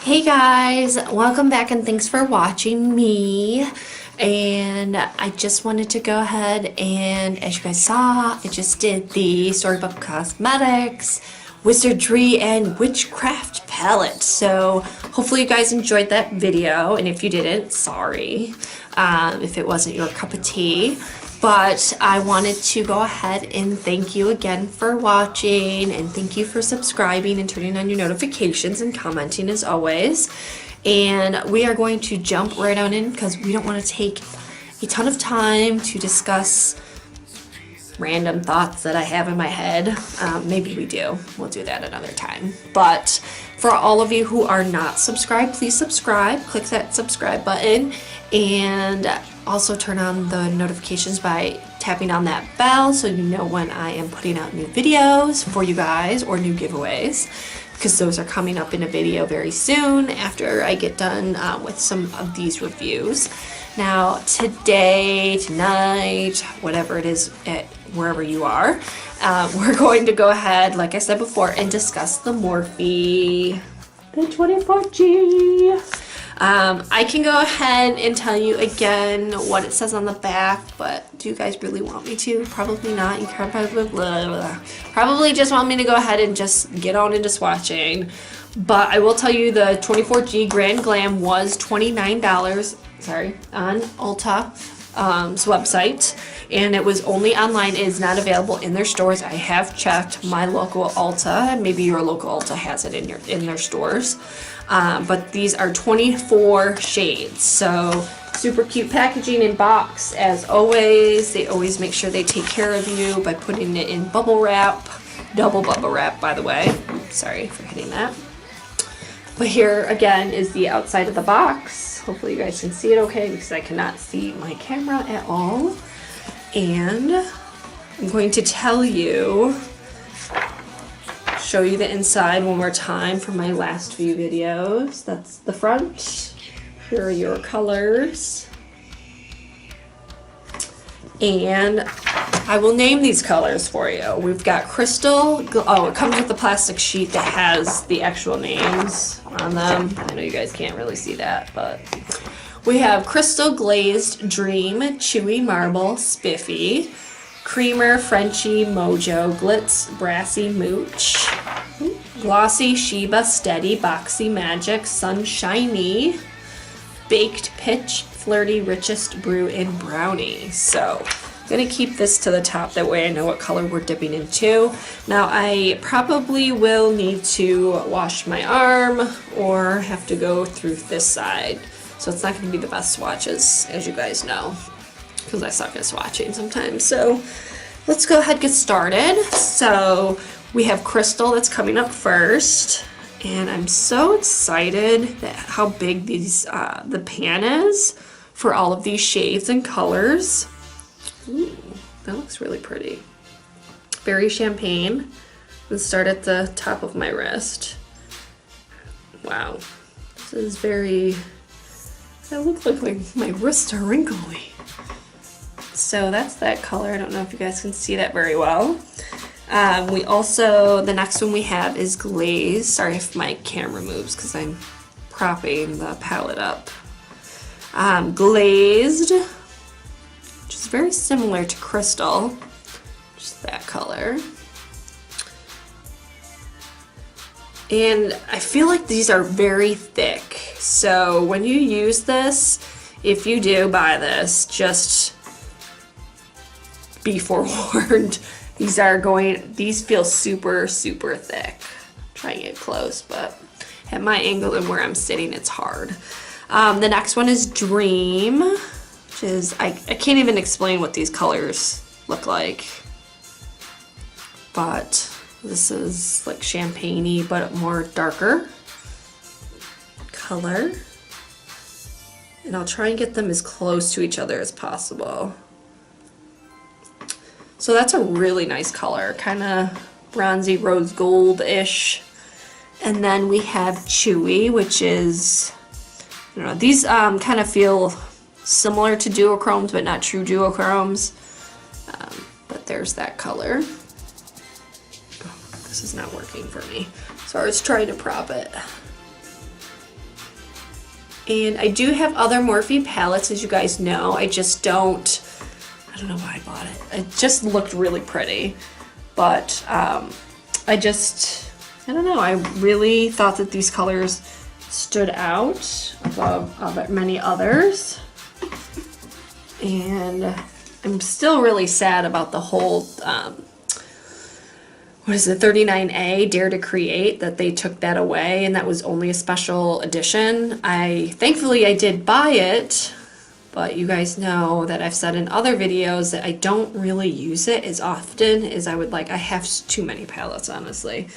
Hey guys, welcome back and thanks for watching me. And I just wanted to go ahead and, as you guys saw, I just did the Storybook Cosmetics Wizardry and Witchcraft palette. So hopefully you guys enjoyed that video, and if you didn't, sorry if it wasn't your cup of tea. But I wanted to go ahead and thank you again for watching, and thank you for subscribing and turning on your notifications and commenting as always. And we are going to jump right on in because we don't want to take a ton of time to discuss random thoughts that I have in my head. Maybe we do. We'll do that another time. But for all of you who are not subscribed, please subscribe. Click that subscribe button and also turn on the notifications by tapping on that bell so you know when I am putting out new videos for you guys or new giveaways, because those are coming up in a video very soon after I get done with some of these reviews. Now today, tonight, whatever it is, wherever you are, we're going to go ahead, like I said before, and discuss the Morphe, the 24G. I can go ahead and tell you again what it says on the back, but do you guys really want me to? Probably not. You probably just want me to go ahead and just get on into swatching. But I will tell you the 24G Grand Glam was $29, on Ulta's website, and it was only online. It is not available in their stores. I have checked my local Ulta. Maybe your local Ulta has it in their stores. But these are 24 shades, so super cute packaging in box as always. They always make sure they take care of you by putting it in bubble wrap, double bubble wrap, by the way. Sorry for hitting that. But here again is the outside of the box. Hopefully you guys can see it okay, because I cannot see my camera at all. And I'm going to tell you, show you the inside one more time from my last few videos. That's the front. Here are your colors. And I will name these colors for you. We've got Crystal. Oh, it comes with a plastic sheet that has the actual names on them. I know you guys can't really see that, but we have Crystal Glazed Dream, Chewy Marble, Spiffy, Creamer, Frenchy, Mojo, Glitz, Brassy, Mooch, Glossy, Sheba, Steady, Boxy, Magic, Sunshiny, Baked Pitch, Flirty, Richest, Brew, and Brownie. So I'm going to keep this to the top, that way I know what color we're dipping into. Now I probably will need to wash my arm or have to go through this side. So it's not going to be the best swatches, as you guys know, because I suck at swatching sometimes. So let's go ahead and get started. So we have Crystal that's coming up first, and I'm so excited that how big these the pan is for all of these shades and colors. Ooh, that looks really pretty. Very champagne. Let's start at the top of my wrist. Wow, this is very, that looks like my wrists are wrinkly. So that's that color. I don't know if you guys can see that very well. We also, the next one we have is Glazed. Sorry if my camera moves because I'm propping the palette up. Glazed, which is very similar to Crystal, just that color. And I feel like these are very thick. So when you use this, if you do buy this, just be forewarned. These feel super, super thick. I'm trying to get close, but at my angle and where I'm sitting, it's hard. The next one is Dream, which is, I can't even explain what these colors look like. But this is like champagne-y, but more darker color. And I'll try and get them as close to each other as possible. So that's a really nice color, kind of bronzy rose gold-ish. And then we have Chewy, which is, I don't know, these kind of feel similar to duochromes, but not true duochromes. But there's that color. this is not working for me. So I was trying to prop it. And I do have other Morphe palettes, as you guys know. I just don't know why I bought it. It just looked really pretty. But I don't know. I really thought that these colors stood out above many others. And I'm still really sad about the whole, what is it, 39A, Dare to Create, that they took that away, and that was only a special edition. Thankfully I did buy it, but you guys know that I've said in other videos that I don't really use it as often as I would like. I have too many palettes, honestly.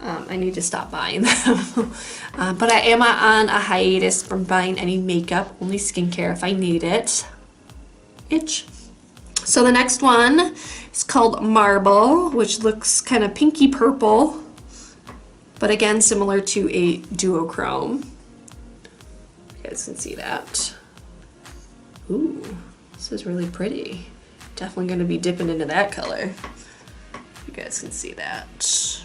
I need to stop buying them. But I am on a hiatus from buying any makeup, only skincare if I need it. Itch. So the next one is called Marble, which looks kind of pinky purple, but again similar to a duochrome. You guys can see that. Ooh, this is really pretty. Definitely going to be dipping into that color. You guys can see that.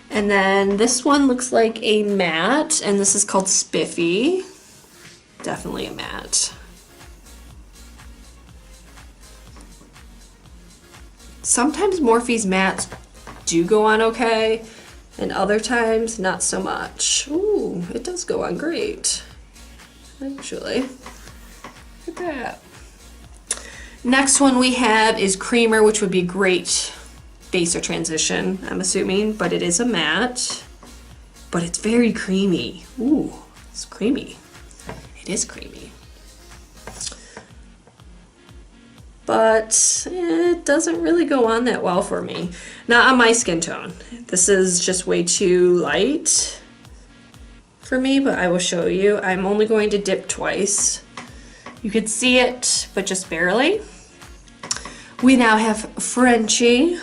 And then this one looks like a matte, and this is called Spiffy. Definitely a matte. Sometimes Morphe's mattes do go on okay, and other times not so much. Ooh, it does go on great, actually. Look at that. Next one we have is Creamer, which would be great base or transition, I'm assuming, but it is a matte, but it's very creamy. Ooh, it's creamy. It is creamy. But it doesn't really go on that well for me. Not on my skin tone. This is just way too light for me, but I will show you. I'm only going to dip twice. You could see it, but just barely. We now have Frenchie,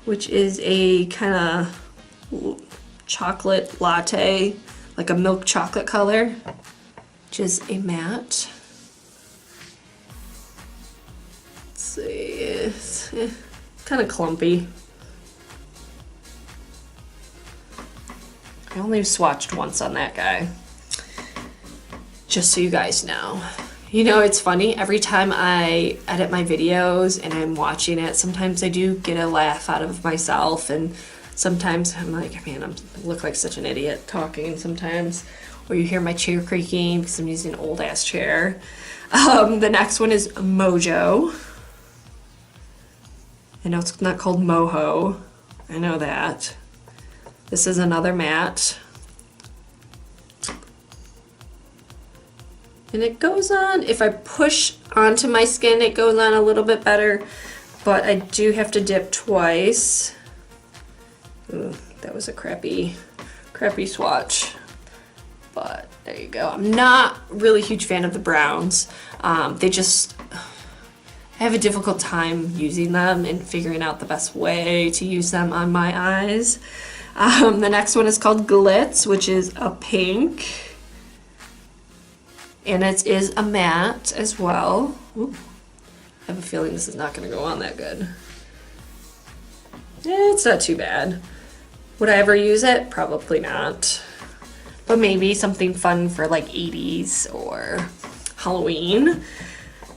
which is a kind of chocolate latte, like a milk chocolate color, which is a matte. See, it's kind of clumpy. I only swatched once on that guy, just so you guys know. You know, it's funny, every time I edit my videos and I'm watching it, sometimes I do get a laugh out of myself, and sometimes I'm like, man, I look like such an idiot talking sometimes. Or you hear my chair creaking because I'm using an old ass chair. The next one is Mojo. I know it's not called Moho. I know that. This is another matte. And it goes on, if I push onto my skin, it goes on a little bit better, but I do have to dip twice. Ooh, that was a crappy swatch. But there you go. I'm not really a huge fan of the browns. I have a difficult time using them and figuring out the best way to use them on my eyes. The next one is called Glitz, which is a pink. And it is a matte as well. Ooh, I have a feeling this is not going to go on that good. It's not too bad. Would I ever use it? Probably not. But maybe something fun for like 80s or Halloween.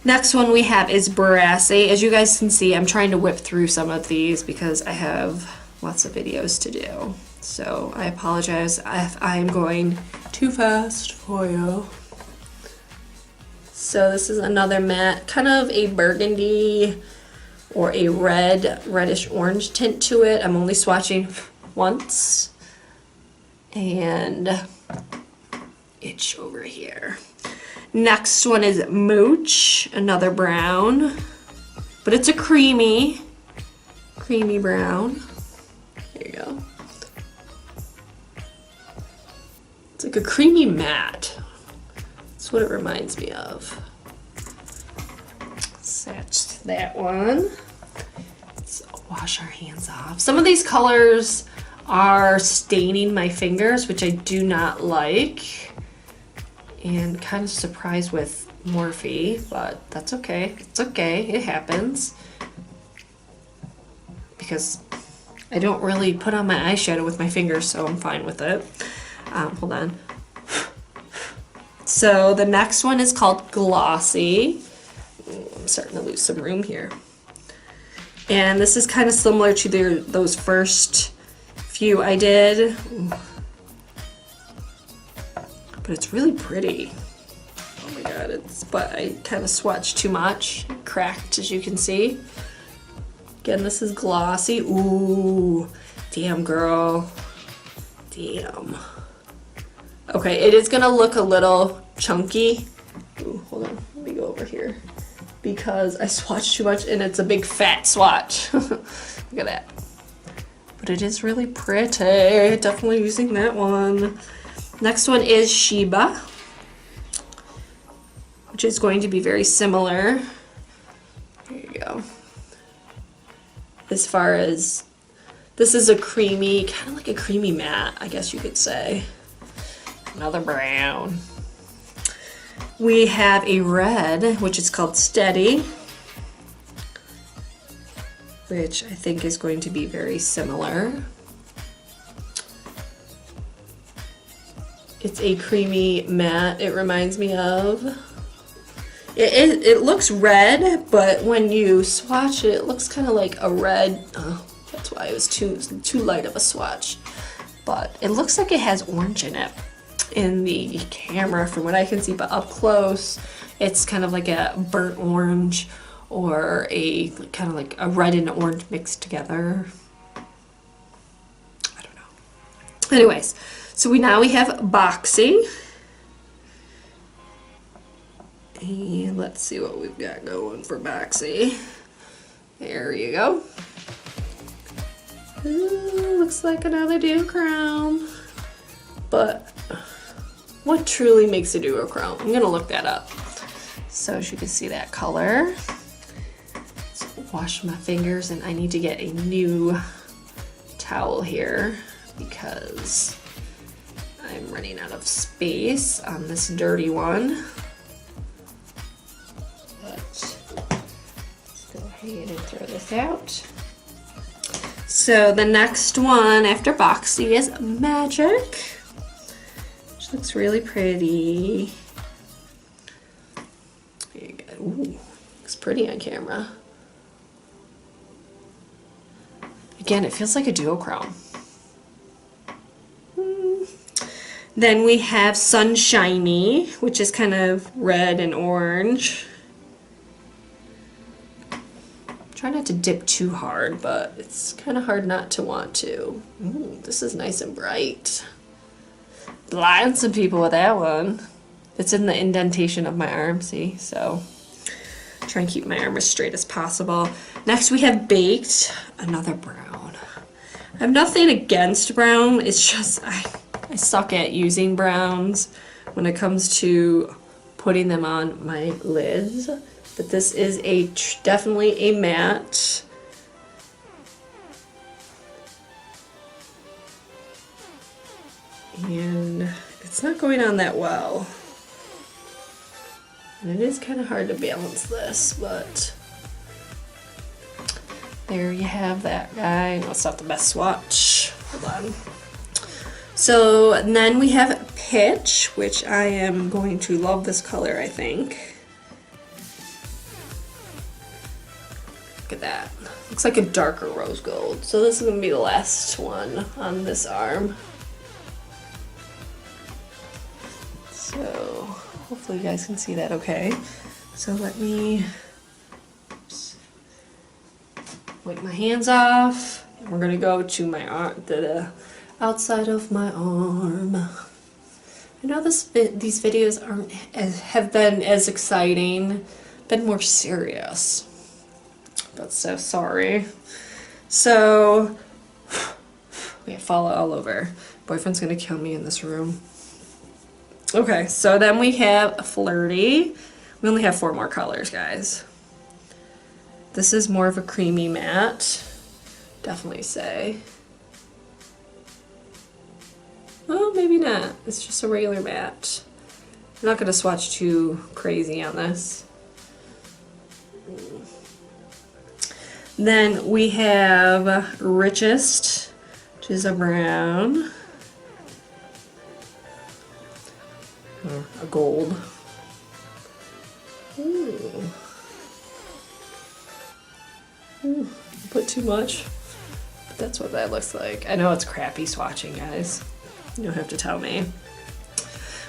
Next one we have is Brassy. As you guys can see, I'm trying to whip through some of these because I have lots of videos to do. So I apologize if I am going too fast for you. So this is another matte, kind of a burgundy or a reddish orange tint to it. I'm only swatching once. And itch over here. Next one is Mooch, another brown, but it's a creamy brown. There you go. It's like a creamy matte. That's what it reminds me of. That's that one. Let's wash our hands off. Some of these colors are staining my fingers, which I do not like. And kind of surprised with Morphe, but that's okay. It's okay, it happens. Because I don't really put on my eyeshadow with my fingers, so I'm fine with it. Hold on. So the next one is called Glossy. I'm starting to lose some room here. And this is kind of similar to those first few I did. But it's really pretty. Oh my god, but I kind of swatched too much. Cracked, as you can see. Again, this is Glossy. Ooh, damn girl. Damn. Okay, it is gonna look a little chunky. Ooh, hold on, let me go over here. Because I swatched too much and it's a big fat swatch. Look at that. But it is really pretty. Definitely using that one. Next one is Sheba, which is going to be very similar. There you go. As far as, this is a creamy, kind of like a creamy matte, I guess you could say. Another brown. We have a red, which is called Steady, which I think is going to be very similar. It's a creamy matte, it reminds me of. It looks red, but when you swatch it, it looks kind of like a red. Oh, that's why it was too light of a swatch. But it looks like it has orange in it in the camera from what I can see, but up close it's kind of like a burnt orange or a kind of like a red and orange mixed together. I don't know. Anyways, so now we have Boxy. And let's see what we've got going for Boxy. There you go. Ooh, looks like another duochrome. But what truly makes a duochrome? I'm gonna look that up. So as you can see that color. Let's wash my fingers, and I need to get a new towel here because I'm running out of space on this dirty one. But let's go ahead and throw this out. So the next one after Boxy is Magic. Which looks really pretty. There you go. Ooh, looks pretty on camera. Again, it feels like a duochrome. Then we have Sunshiny, which is kind of red and orange. Try not to dip too hard, but it's kind of hard not to want to. Ooh, this is nice and bright. Blind some people with that one. It's in the indentation of my arm, see? So try and keep my arm as straight as possible. Next we have Baked, another brown. I have nothing against brown, it's just I suck at using browns when it comes to putting them on my lids. But this is definitely a matte. And it's not going on that well. And it is kind of hard to balance this, but there you have that guy. No, it's not the best swatch. Hold on. So then we have Pitch, which I am going to love this color, I think. Look at that. Looks like a darker rose gold. So this is going to be the last one on this arm. So hopefully you guys can see that okay. So let me wipe my hands off. And we're going to go to my arm, the outside of my arm. I know these videos have been as exciting, been more serious. But so sorry. So we have fall all over. Boyfriend's gonna kill me in this room. Okay, so then we have Flirty. We only have 4 more colors, guys. This is more of a creamy matte. Definitely say. Well, maybe not. It's just a regular matte. I'm not gonna swatch too crazy on this. Then we have Richest, which is a brown. Or a gold. Ooh. Ooh, put too much. But that's what that looks like. I know it's crappy swatching, guys. You don't have to tell me.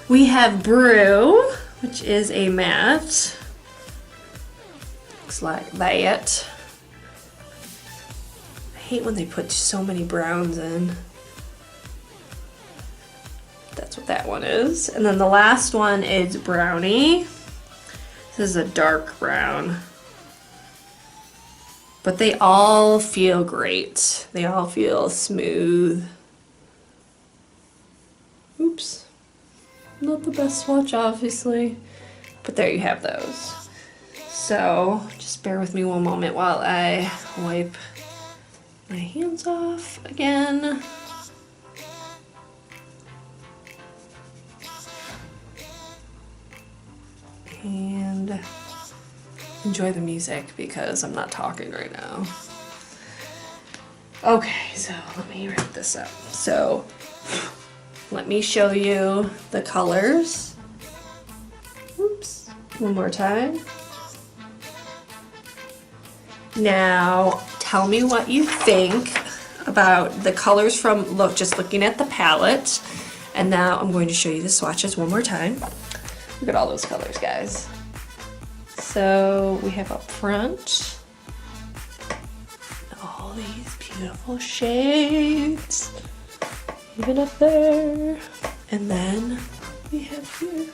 We have Brew, which is a matte. Looks like that. I hate when they put so many browns in. That's what that one is. And then the last one is Brownie. This is a dark brown. But they all feel great. They all feel smooth. Oops. Not the best swatch, obviously. But there you have those. So, just bear with me one moment while I wipe my hands off again. And enjoy the music because I'm not talking right now. Okay, so let me wrap this up. So let me show you the colors. Oops, one more time. Now tell me what you think about the colors from just looking at the palette. And now I'm going to show you the swatches one more time. Look at all those colors, guys. So we have up front all these beautiful shades, even up there, and then we have here.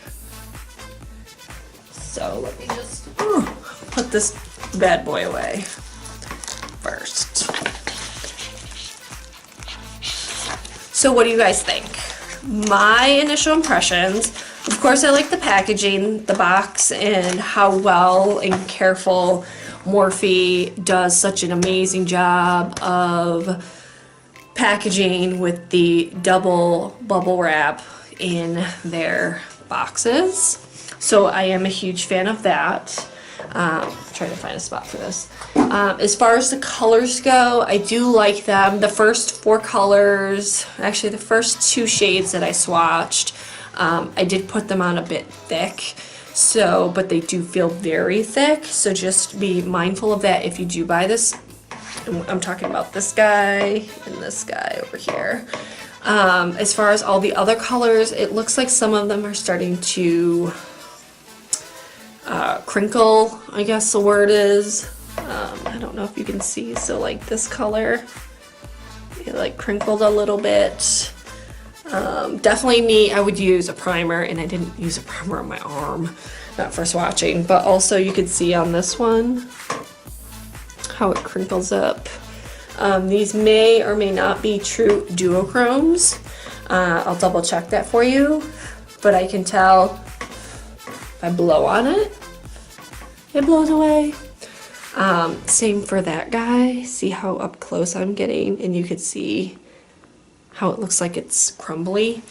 So let me just put this bad boy away first. So what do you guys think? My initial impressions, of course I like the packaging, the box, and how well and careful Morphe does such an amazing job of packaging with the double bubble wrap in their boxes. So I am a huge fan of that. Trying to find a spot for this. As far as the colors go, I do like them. The first 4 colors, actually the first 2 shades that I swatched, I did put them on a bit thick, but they do feel very thick, so just be mindful of that if you do buy this. I'm talking about this guy and this guy over here. As far as all the other colors, it looks like some of them are starting to crinkle, I guess the word is. I don't know if you can see, so like this color, it like crinkled a little bit. Definitely I would use a primer, and I didn't use a primer on my arm, not for swatching, but also you could see on this one how it crinkles up. These may or may not be true duochromes. I'll double check that for you, but I can tell if I blow on it, it blows away. Same for that guy. See how up close I'm getting, and you could see how it looks like it's crumbly.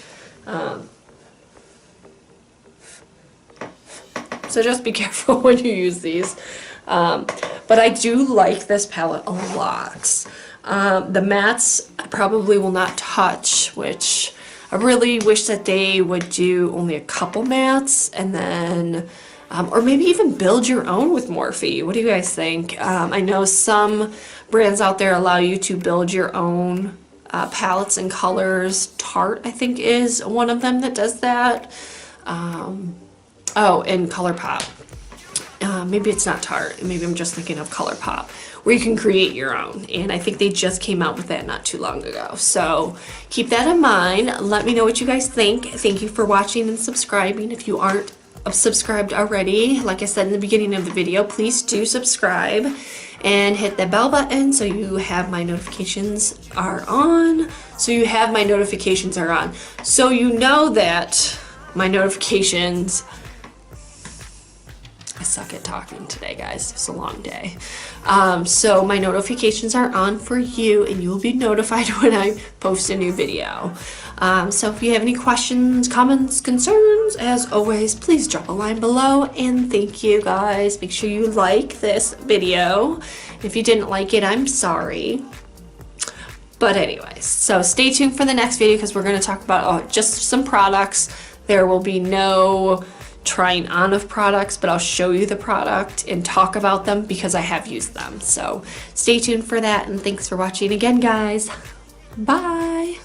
So just be careful when you use these. But I do like this palette a lot. The mattes I probably will not touch, which I really wish that they would do only a couple mattes, and then or maybe even build your own with Morphe. What do you guys think? I know some brands out there allow you to build your own palettes and colors. Tarte, I think, is one of them that does that. Oh, and ColourPop. Maybe it's not Tarte. Maybe I'm just thinking of ColourPop, where you can create your own. And I think they just came out with that not too long ago. So keep that in mind. Let me know what you guys think. Thank you for watching and subscribing. If you aren't subscribed already, like I said in the beginning of the video, please do subscribe and hit the bell button so you have my notifications are on. So you know that my notifications, I suck at talking today, guys. It's a long day. So my notifications are on for you, and you will be notified when I post a new video. So if you have any questions, comments, concerns, as always, please drop a line below. And thank you, guys. Make sure you like this video. If you didn't like it, I'm sorry. But anyways, so stay tuned for the next video because we're going to talk about just some products. There will be no trying on of products, but I'll show you the product and talk about them because I have used them. So stay tuned for that, and thanks for watching again, guys. Bye.